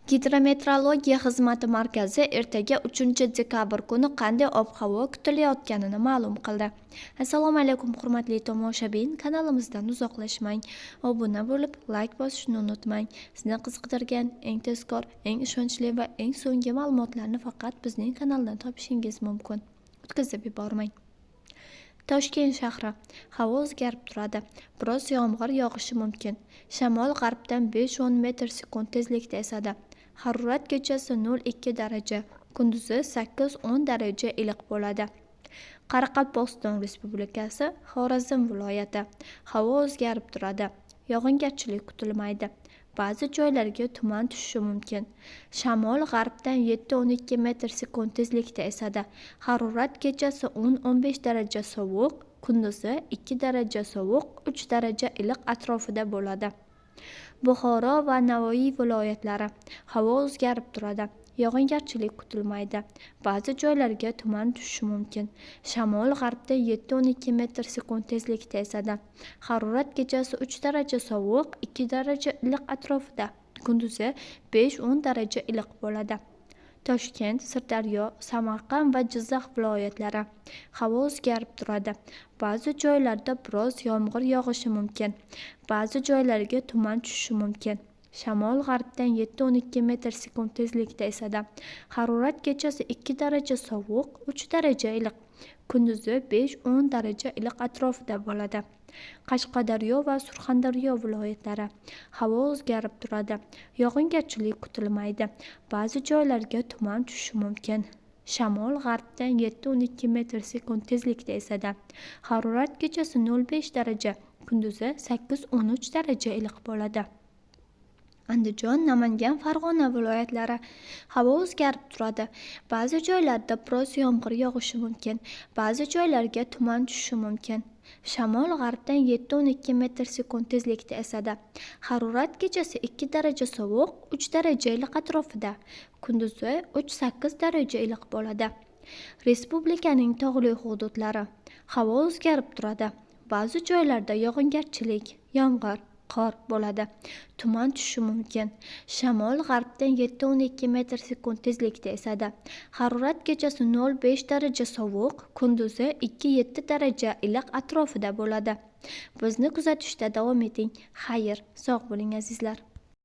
Gidrometeorologiya xizmati markazi ertaga 3 dekabr kuni qanday ob-havo kutilayotganini ma'lum qildi. Assalomu alaykum hurmatli tomoshabin, kanalimizdan uzoqlashmang. Obuna bo'lib, like bosishni unutmang. Sizni qiziqtirgan eng tezkor, eng ishonchli va eng so'nggi ma'lumotlarni faqat bizning kanaldan topishingiz mumkin. O'tkazib yubormang. Toshkent shahri. Havo o'zgarib turadi. Biroz yomg'ir yog'ishi mumkin. Shamol g'arbdan 5-10 metr/sekund tezlikda esadi. Harorat kechasi 0-2 daraja, kunduzi 8-10 daraja iliq bo'ladi. Qoraqalpog'iston Respublikasi, Xorazm viloyati. Havo o'zgarib turadi. Yog'ingarchilik kutilmaydi. Ba'zi joylarga tuman tushishi mumkin. Shamol g'arbdan 7-12 metr/sekund tezlikda esadi. Harorat kechasi 10-15 daraja sovuq, kunduzi 2 daraja sovuq, 3 daraja iliq atrofida bo'ladi. Buxoro va Navoiy viloyatlari. Havo o'zgarib turadi. Yog'ingarchilik kutilmaydi. Ba'zi joylarga tuman tushishi mumkin. Shamol g'arbda 7-12 metr/sekund tezlikda esadi. Harorat kechasi 3 daraja sovuq, 2 daraja iliq atrofida. Kunduzi 5-10 daraja iliq bo'ladi. Toshkent, Sirdaryo, Samarqand va Jizzax viloyatlari. Havo o'zgarib turadi. Ba'zi joylarda biroz yomg'ir yog'ishi mumkin. Ba'zi joylarga tuman tushishi mumkin. Shamol g'arbdan 7-12 metr/sekund tezlikda esadi. Harorat kechasi 2 daraja sovuq, 3 daraja iliq. Kunduzi 5-10 daraja iliq atrofida bo'ladi. Qashqadaryo va Surxondaryo viloyatlari. Havo o'zgarib turadi. Yog'ingarchilik kutilmaydi. Ba'zi joylarga tuman tushishi mumkin. Shamol g'arbdan 7-12 metr/sekund tezlikda esadi. Harorat kechasi 0-5 daraja, kunduzi 8-13 daraja iliq bo'ladi. Andijon, Namangan, Farg'ona viloyatlari. Havo o'zgarib turadi. Ba'zi joylarda biroz yomg'ir yog'ishi mumkin. Ba'zi joylarga tuman tushishi mumkin. Shamol g'arbdan 7-12 metr/sekund tezlikda esadi. Harorat kechasi 2 daraja sovuq, 3 daraja iliq atrofida. Kunduzi 3-8 daraja iliq bo'ladi. Respublikaning tog'li hududlari. Havo o'zgarib turadi. Ba'zi joylarda yog'ingarchilik, yomg'ir, qor bo'ladi. Tuman tushishi mumkin. Shamol g'arbdan 7-12 metr/sekund tezlikda esadi. Harorat kechasi 0-5 daraja sovuq, kunduzi 2-7 daraja iliq atrofida bo'ladi. Bizni kuzatishda davom eting. Xayr, sog' bo'ling azizlar.